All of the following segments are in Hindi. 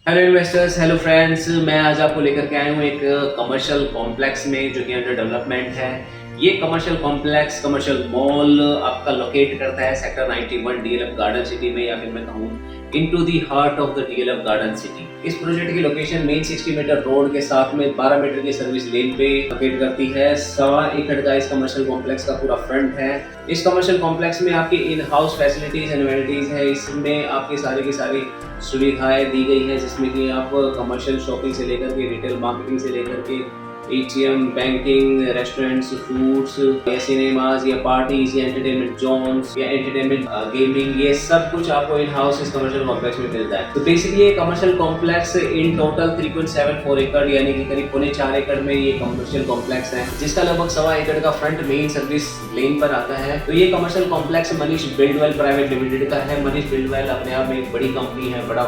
Hello investors, hello friends. मैं आज आपको लेकर के आया हूँ एक कमर्शियल कॉम्प्लेक्स में जो कि अंडर डेवलपमेंट है। ये कमर्शियल कॉम्प्लेक्स, कमर्शियल मॉल आपका लोकेट करता है सेक्टर 91 डीएलएफ गार्डन सिटी में, या फिर मैं कहूँ into the heart of the DLF garden city. इस प्रोजेक्ट की लोकेशन मेन 60 मीटर रोड के साथ में 12 मीटर की सर्विस लेन पे लोकेट करती है। 1.25 एकड़ का इस कमर्शियल कॉम्प्लेक्स का पूरा फ्रंट है। इस कमर्शियल कॉम्प्लेक्स में आपकी in house facilities and amenities है। इसमें आपकी सारी की सारी सुविधाएं दी गई हैं, जिसमें कि आप कमर्शियल शॉपिंग से लेकर के रिटेल मार्केटिंग से लेकर के एटीएम, बैंकिंग, रेस्टोरेंट्स, फूड्स या सिनेमाज या पार्टीज या एंटरटेनमेंट जोन्स या एंटरटेनमेंट गेमिंग, ये सब कुछ आपको इन हाउस इस कमर्शियल कॉम्प्लेक्स में मिलता है। तो बेसिकली ये कमर्शियल कॉम्प्लेक्स इन टोटल 3.74 एकड़ यानी कि करीब 3.25 एकड़ में ये कमर्शियल कॉम्प्लेक्स है, जिसका लगभग 1.25 एकड़ का फ्रंट मेन सर्विस लेन पर आता है। तो ये commercial complex Manish Buildwell private limited का है। मनीष बिल्डवेल अपने आप में एक बड़ी कंपनी है, बड़ा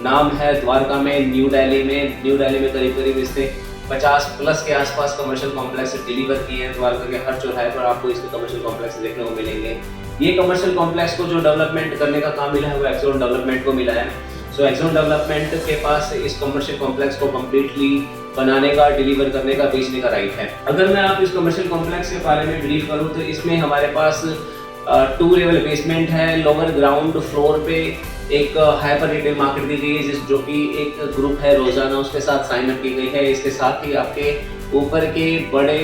नाम है द्वारका में, न्यू दिल्ली में करीब करीब इसने 50 प्लस के आसपास कमर्शियल कॉम्प्लेक्स डिलीवर किए हैं। द्वारका के हर चौराहे पर आपको इसके कमर्शियल कॉम्प्लेक्स देखने को मिलेंगे। ये कमर्शियल कॉम्प्लेक्स को जो डेवलपमेंट करने का काम मिला है वो एक्सोन डेवलपमेंट को मिला है। सो एक्सोन डेवलपमेंट के पास इस कमर्शियल कॉम्प्लेक्स को कम्प्लीटली बनाने का, डिलीवर करने का, बेचने का राइट है। अगर मैं आप इस कमर्शियल कॉम्प्लेक्स के बारे में ब्रीफ करूँ तो इसमें हमारे पास 2 लेवल बेसमेंट है। लोअर ग्राउंड फ्लोर पे एक हाइपर रिटेल मार्केट दी गई है, जो कि एक ग्रुप है रोजाना, उसके साथ साइन अप की गई है। इसके साथ ही आपके ऊपर के बड़े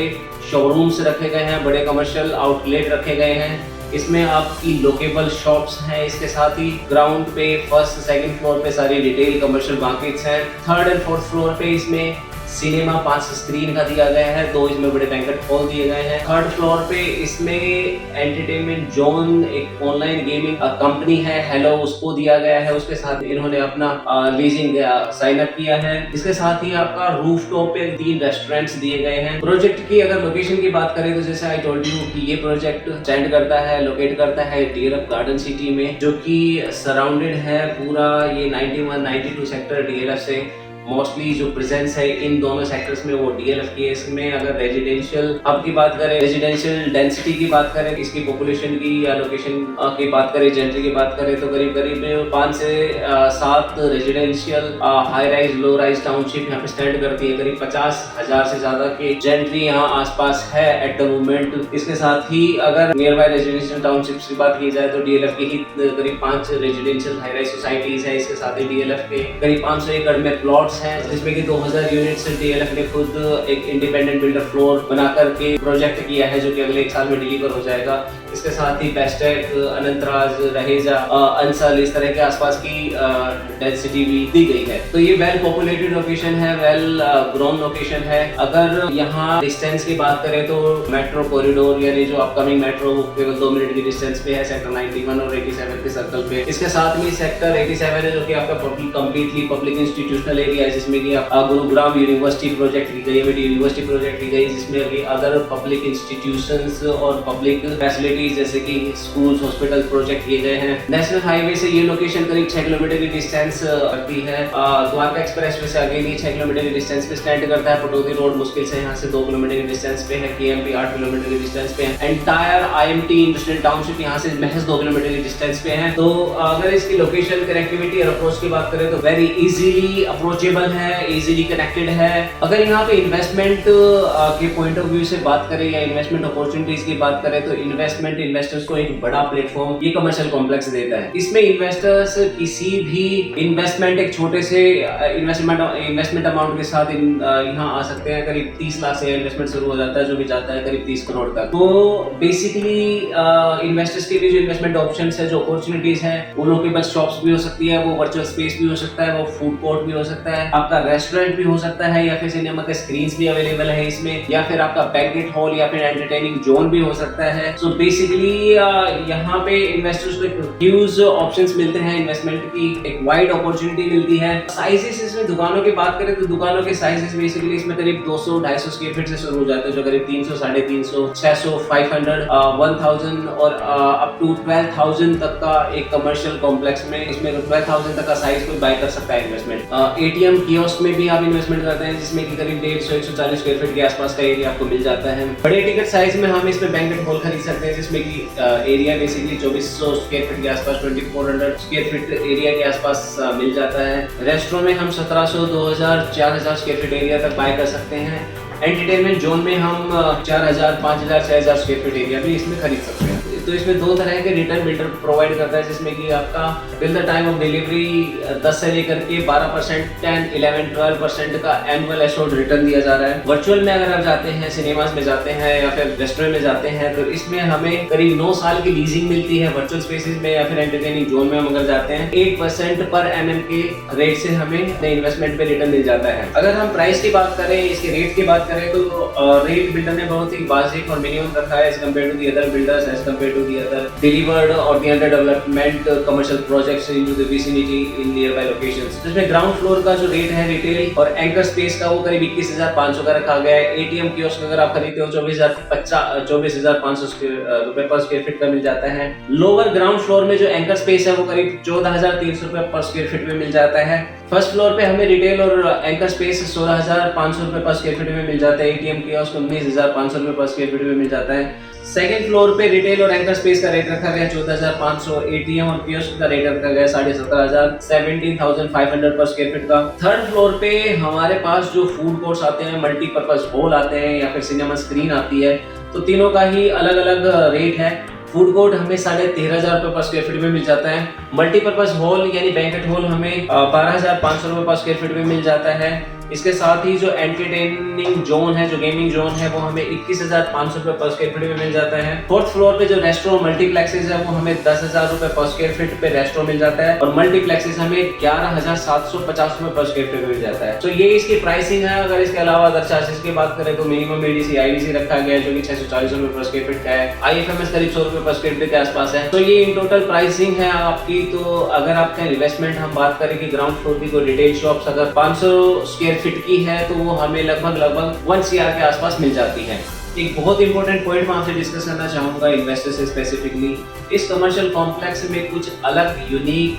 शोरूम्स रखे गए हैं, बड़े कमर्शियल आउटलेट रखे गए हैं। इसमें आपकी लोकेबल शॉप्स हैं। इसके साथ ही ग्राउंड पे फर्स्ट सेकंड फ्लोर पे सारी रिटेल कमर्शियल मार्केट्स हैं। थर्ड एंड फोर्थ फ्लोर पे इसमें सिनेमा 5 स्क्रीन का दिया गया है, 2 इसमें बड़े बैंकेट हॉल दिए गए हैं। थर्ड फ्लोर पे इसमें एंटरटेनमेंट जोन, एक ऑनलाइन गेमिंग कंपनी है हेलो, उसको दिया गया है। उसके साथ इन्होंने अपना लीजिंग साइन अप किया है। इसके साथ ही आपका रूफटॉप पे 3 रेस्टोरेंट्स दिए गए हैं। प्रोजेक्ट की अगर लोकेशन की बात करें तो जैसे आई टोल्ड यू कि ये प्रोजेक्ट स्टैंड करता है, लोकेट करता है डीएलएफ गार्डन सिटी में, जो कि सराउंडेड है पूरा ये 91, 92 सेक्टर डीएलएफ से। मोस्टली जो प्रेजेंस है इन दोनों सेक्टर्स में वो डीएलएफ की है। इसमें अगर रेजिडेंशियल हब की बात करें, रेजिडेंशियल डेंसिटी की बात करें, इसकी पॉपुलेशन की या लोकेशन की बात करें, जेंट्री की बात करें, तो करीब करीब 5 से 7 residential high rise, low rise township यहाँ पे स्टैंड करती है। करीब 50,000 से ज्यादा की जेंट्री यहाँ आसपास है एट द मोमेंट। इसके साथ ही अगर नियर बाय रेजिडेंशियल टाउनशिप्स की बात की जाए तो डीएलएफ की ही करीब 5 रेजिडेंशियल हाई राइज सोसाइटीज है। इसके साथ ही डीएलएफ के करीब 500 एकड़ में प्लॉट्स हैं, जिसमें कि 2000 यूनिट से डीएलएफ ने खुद एक इंडिपेंडेंट बिल्डर फ्लोर बना करके प्रोजेक्ट किया है, जो कि अगले 1 साल में डिलीवर हो जाएगा। इसके साथ ही बेस्टेक, अनंतराज, रहेजा, अंसल, इस तरह के आसपास की डेंसिटी भी दी गई है। तो ये वेल पॉपुलेटेड लोकेशन है, वेल ग्रोन लोकेशन है। अगर यहाँ डिस्टेंस की बात करें तो मेट्रो कॉरिडोर यानी जो अपकमिंग मेट्रो केवल 2 मिनट की डिस्टेंस पे है सेक्टर 91 और 87 के सर्कल पे। इसके साथ में सेक्टर 87 है, जो कि आपका कंप्लीटली पब्लिक इंस्टीट्यूशनल एरिया है, जिसमें कि गुरुग्राम यूनिवर्सिटी प्रोजेक्ट की गई है, यूनिवर्सिटी प्रोजेक्ट की गई, जिसमें अभी अदर पब्लिक इंस्टीट्यूशंस और पब्लिक फैसिलिटी जैसे कि स्कूल्स, हॉस्पिटल प्रोजेक्ट किए गए हैं। नेशनल हाईवे से ये लोकेशन करीब 6 किलोमीटर की डिस्टेंस रखती है। द्वारका एक्सप्रेसवे से आगे 6 किलोमीटर की डिस्टेंस पे स्टैंड करता है। पटौदी रोड मुश्किल से यहाँ से 2 किलोमीटर की डिस्टेंस पे है। केएमपी 8 किलोमीटर की डिस्टेंस पे है। एंटायर आईएमटी इंडस्ट्रियल टाउनशिप यहाँ से महज 2 किलोमीटर की डिस्टेंस पे है। तो अगर इसकी लोकेशन, कनेक्टिविटी और अप्रोच की बात करें तो वेरी इजीली अप्रोचेबल है, इजीली कनेक्टेड है। अगर यहाँ पे इन्वेस्टमेंट के पॉइंट ऑफ व्यू से बात करें या इन्वेस्टमेंट अपॉर्चुनिटीज की बात करें तो इन्वेस्टर्स को एक बड़ा प्लेटफॉर्म ये कमर्शियल कॉम्प्लेक्स देता है। इसमें इन्वेस्टर्स किसी भी इन्वेस्टमेंट, एक छोटे से इन्वेस्टमेंट अमाउंट के साथ यहाँ आ सकते हैं। करीब 30 लाख से इन्वेस्टमेंट शुरू हो जाता है, जो भी जाता है करीब 30 करोड़ तक। तो बेसिकली इन्वेस्टर्स के लिए जो इन्वेस्टमेंट ऑप्शंस है, जो अपॉर्चुनिटीज है, वो लोकेबल शॉप्स भी हो सकती है, वो वर्चुअल स्पेस भी हो सकता है, वो फूड कोर्ट भी हो सकता है, आपका रेस्टोरेंट भी हो सकता है, या फिर सिनेमा के स्क्रीन्स भी अवेलेबल है इसमें, या फिर आपका बैंकेट हॉल या फिर एंटरटेनिंग जोन भी हो सकता है। सो बेसिकली यहाँ पे इन्वेस्टर्स को ह्यूज ऑप्शंस मिलते हैं, इन्वेस्टमेंट की एक वाइड अपॉर्चुनिटी मिलती है। साइजेस इसमें दुकानों की बात करें तो दुकानों के साइजेस बेसिकली इसमें करीब 200-250 स्क्वायर फीट से शुरू हो जाते हैं, जो करीब 300, 350, 600, 500, 1000 और अप टू 12,000 तक का एक कमर्शियल कॉम्प्लेक्स में, इसमें 12,000 तक का साइज कोई बाय कर सकता है इन्वेस्टमेंट। एटीएम कियोस्क में भी आप इन्वेस्टमेंट करते हैं, जिसमें कि करीब 150-140 स्क्वायर फीट के आसपास का एरिया आपको मिल जाता है। बड़े टिकट साइज में हम इसमें बैंकेट हॉल खरीद सकते हैं, जिसमें कि एरिया बेसिकली 2400 स्क्वायर फीट के आसपास, 2400 स्क्वायर फीट एरिया के आसपास मिल जाता है। रेस्टोरेंट में हम 1700, 2000, 4000 स्क्वायर फीट एरिया तक बाय कर सकते हैं। एंटरटेनमेंट जोन में हम 4000, 5000, 6000 स्क्वायर फीट एरिया भी इसमें खरीद सकते हैं। तो इसमें दो तरह के रिटर्न बिल्डर प्रोवाइड करता है, जिसमें कि आपका till the time of delivery 10 से लेकर के 12%, 10, 11, 12% का एनुअल एश्योर्ड रिटर्न दिया जा रहा है। वर्चुअल में अगर आप जाते हैं, सिनेमास में जाते हैं या फिर रेस्टोरेंट में जाते हैं, तो इसमें हमें करीब 9 साल की लीजिंग मिलती है वर्चुअल स्पेसेस में, या फिर एंटरटेनिंग जोन में हम अगर जाते हैं 8% पर एनएम के रेट से हमें अपने इन्वेस्टमेंट पे रिटर्न मिल जाता है। अगर हम प्राइस की बात करें, इसके रेट की बात करें, तो रेट बिल्डर ने बहुत ही वाजिब और मिनिमम रखा है as compare to the other builders, as compare to the other delivered or the under development commercial projects into the vicinity in nearby locations। जिसमें ग्राउंड फ्लोर का जो रेट है रिटेल और एंकर स्पेस का वो करीब 21,500 का रखा गया है। एटीएम कियोस्क अगर आप खरीदते हो 24,500 रुपए पर स्क्वायर फीट का मिल जाता है। लोअर ग्राउंड फ्लोर में जो एंकर स्पेस है वो करीब 14,300 रुपए पर स्क्वायर फीट में मिल जाता है। फर्स्ट फ्लोर पे हमें रिटेल और एंकर स्पेस 16,500 रुपए पर स्क्वायर फीट में मिल जाता है। एटीएम कियोस्क 19,500 रुपए पर स्क्वायर फीट में मिल जाता है। सेकंड फ्लोर पे रिटेल और एंकर स्पेस का रेट रखा गया 14,500, एटीएम और कियोस्क का रेट रखा गया 17,500, 17,500 पर स्क्वायर फीट का। थर्ड फ्लोर पे हमारे पास जो फूड कोर्ट्स आते हैं, मल्टीपर्पज हॉल आते हैं या फिर सिनेमा स्क्रीन आती है, तो तीनों का ही अलग अलग रेट है। फूड कोर्ट हमें 13,500 रुपए पर स्क्वायर फीट में मिल जाता है। मल्टीपर्पज हॉल यानी बैंकेट हॉल हमें 12,500 रुपए पर स्क्वायर फीट में मिल जाता है। इसके साथ ही जो एंटरटेनिंग जोन है, जो गेमिंग जोन है, वो हमें 21,500 रुपए पर स्क्वायर फीट में मिल जाता है। फोर्थ फ्लोर पे जो रेस्टोरेंट मल्टीप्लेक्सेस है वो हमें 10,000 रुपए पर स्क्वायर फीट पे रेस्टोरेंट मिल जाता है और मल्टीप्लेक्सेस हमें 11,750 रुपए पर स्क्वायर फीट में मिल जाता है। तो ये इसकी प्राइसिंग है। अगर इसके अलावा अदर चार्जेस की बात करें तो मिनिमम एडीसी आईडीसी रखा गया है जो कि 640 रुपए पर स्क्वायर फीट का है। आईएफएमएस करीब 100 रुपए पर स्क्वायर फीट के आसपास है। तो ये इन टोटल प्राइसिंग है आपकी। तो अगर आपका इन्वेस्टमेंट हम बात करें कि ग्राउंड फ्लोर की कोई रिटेल शॉप्स अगर 500 स्क्वायर फीट की है तो वो हमें लगभग 1 CR के आसपास मिल जाती है। एक बहुत इंपॉर्टेंट पॉइंट मैं आपसे डिस्कस करना चाहूंगा इन्वेस्टर से स्पेसिफिकली, इस कमर्शियल कॉम्प्लेक्स में कुछ अलग यूनिक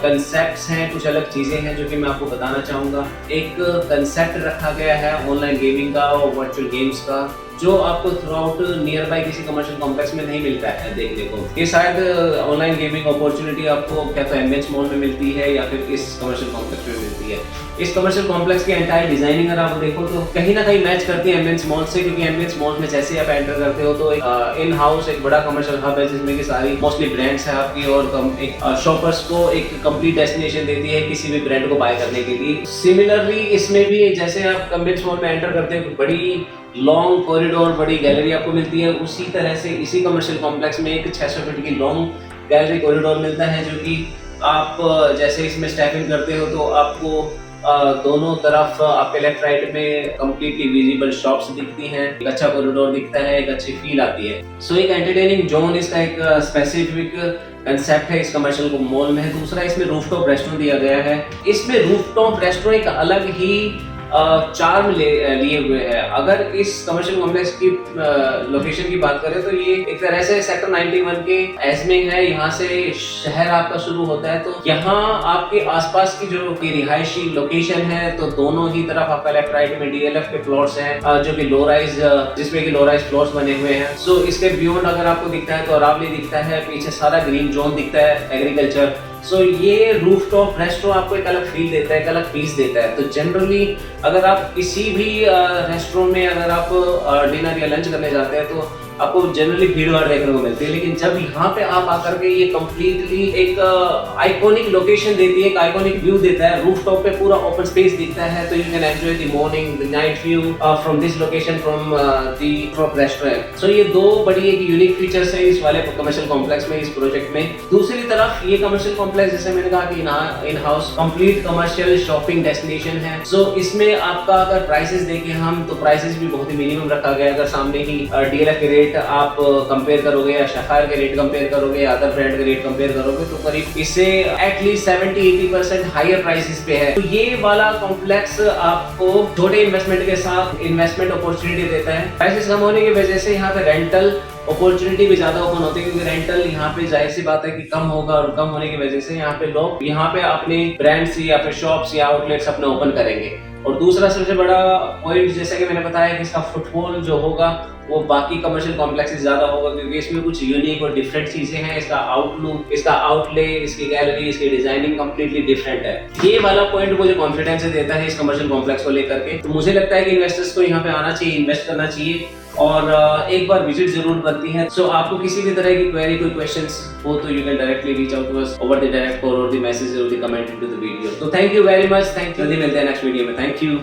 कंसेप्ट्स हैं, कुछ अलग चीजें हैं जो कि मैं आपको बताना चाहूंगा। एक कंसेप्ट रखा गया है ऑनलाइन गेमिंग का और वर्चुअल गेम्स का, जो आपको थ्रू आउट नियर बाय किसी कमर्शियल कॉम्प्लेक्स में नहीं मिलता है देखने को। ये शायद ऑनलाइन गेमिंग अपॉर्चुनिटी आपको क्या तो एमएच मॉल में मिलती है या फिर इस कमर्शियल कॉम्प्लेक्स में मिलती है। इस कमर्शियल कॉम्प्लेक्स की एंटायर डिजाइनिंग अगर आप देखो तो कहीं ना कहीं मैच करती है एमएच मॉल से, क्योंकि एमएच मॉल में जैसे आप एंटर करते हो तो एक इन हाउस एक बड़ा कमर्शियल हब है जिसमें की सारी मोस्टली ब्रांड्स है आपकी और एक शॉपर्स को एक कंप्लीट डेस्टिनेशन देती है किसी भी ब्रांड को बाय करने के लिए। सिमिलरली इसमें भी जैसे आप एमएच मॉल में एंटर करते हो बड़ी लॉन्ग कॉरिडोर, बड़ी गैलरी आपको मिलती है, उसी तरह से इसी कमर्शियल कॉम्प्लेक्स में एक 600 फीट की लॉन्ग गैलरी कॉरिडोर मिलता है, जो कि आप जैसे इसमें स्टेप इन करते हो तो आपको दोनों तरफ आपके लेफ्ट राइट में कंप्लीटली विजिबल शॉप्स दिखती हैं, एक अच्छा कॉरिडोर दिखता है, एक अच्छी फील आती है। सो एक एंटरटेनिंग जोन इसका एक स्पेसिफिक कंसेप्ट है इस कमर्शियल मॉल में है। दूसरा इसमें रूफटॉप रेस्टोरेंट दिया गया है। इसमें रूफटॉप रेस्टोरेंट एक अलग ही चार्म लिए हुए है। अगर इस कमर्शियल कॉम्प्लेक्स की लोकेशन की बात करें तो ये एक तरह से सेक्टर 91 के एजमिंग है, यहाँ से शहर आपका शुरू होता है। तो यहाँ आपके आसपास की जो रिहायशी लोकेशन है तो दोनों ही तरफ आपका लेफ्ट राइट में डीएलएफ के फ्लोर्स हैं जो कि लो राइज, जिसमें कि लो राइज फ्लोर्स बने हुए हैं। सो इसके बियॉन्ड अगर आपको दिखता है तो अरावली दिखता है, पीछे सारा ग्रीन जोन दिखता है, एग्रीकल्चर। सो ये रूफटॉप रेस्टोरेंट आपको एक अलग फील देता है, एक अलग पीस देता है। तो जनरली अगर आप किसी भी रेस्टोरेंट में अगर आप डिनर या लंच करने जाते हैं तो आपको जनरली भीड़ भाड़ देखने को मिलती है, लेकिन जब यहाँ पे आप आकर के ये कंप्लीटली एक आइकॉनिक लोकेशन देती है, एक आइकॉनिक व्यू देता है, रूफटॉप पे पूरा ओपन स्पेस दिखता है, तो you can enjoy the morning the night view from this location from the top restaurant. So ये दो बड़ी एक यूनिक फीचर्स है इस वाले कमर्शियल कॉम्प्लेक्स में, इस प्रोजेक्ट में। दूसरी तरफ ये कमर्शियल कॉम्प्लेक्स जैसे मैंने कहा कि in house complete commercial shopping destination है। सो इसमें आपका अगर प्राइसेस देखें हम तो प्राइसेस भी बहुत ही मिनिमम रखा गया है। अगर सामने ही डीएलएफ के रेट आप कंपेयर करोगे या शफायर के रेट कंपेयर करोगे या अदर ब्रांड के रेट कंपेयर करोगे तो करीब इससे एटलीस्ट 70-80% हायर प्राइसेस पे है। तो ये वाला कॉम्प्लेक्स आपको छोटे इन्वेस्टमेंट के साथ इन्वेस्टमेंट अपॉर्चुनिटी देता है। प्राइसेस कम होने की वजह से यहाँ पे रेंटल अपॉर्चुनिटी भी ज्यादा ओपन होती है, क्योंकि रेंटल यहाँ पे जाहिर सी बात है कि कम होगा और कम होने की वजह से यहाँ पे लोग यहाँ पे अपने ब्रांड्स या फिर शॉप्स या आउटलेट्स अपने ओपन करेंगे। और दूसरा सबसे बड़ा पॉइंट जैसा कि मैंने बताया कि इसका फुटफॉल जो होगा वो बाकी कमर्शियल कॉम्प्लेक्स से ज्यादा होगा, क्योंकि इसमें कुछ यूनिक और डिफरेंट चीजें हैं। इसका आउटलुक, इसका आउटले, इसकी गैलरी, इसकी डिजाइनिंग कंप्लीटली डिफरेंट है। ये वाला पॉइंट मुझे कॉन्फिडेंस देता है इस कमर्शियल कॉम्प्लेक्स को लेकर के। तो मुझे लगता है कि इन्वेस्टर्स को यहाँ पे आना चाहिए, इन्वेस्ट करना चाहिए और एक बार विजिट जरूर बनती है। सो आपको किसी भी तरह की क्वेरी, कोई क्वेश्चंस हो तो you can directly reach out to us over the direct call और द मैसेज और the comment into the video. तो thank you very much, thank you. जल्दी मिलते हैं नेक्स्ट वीडियो में। Thank you.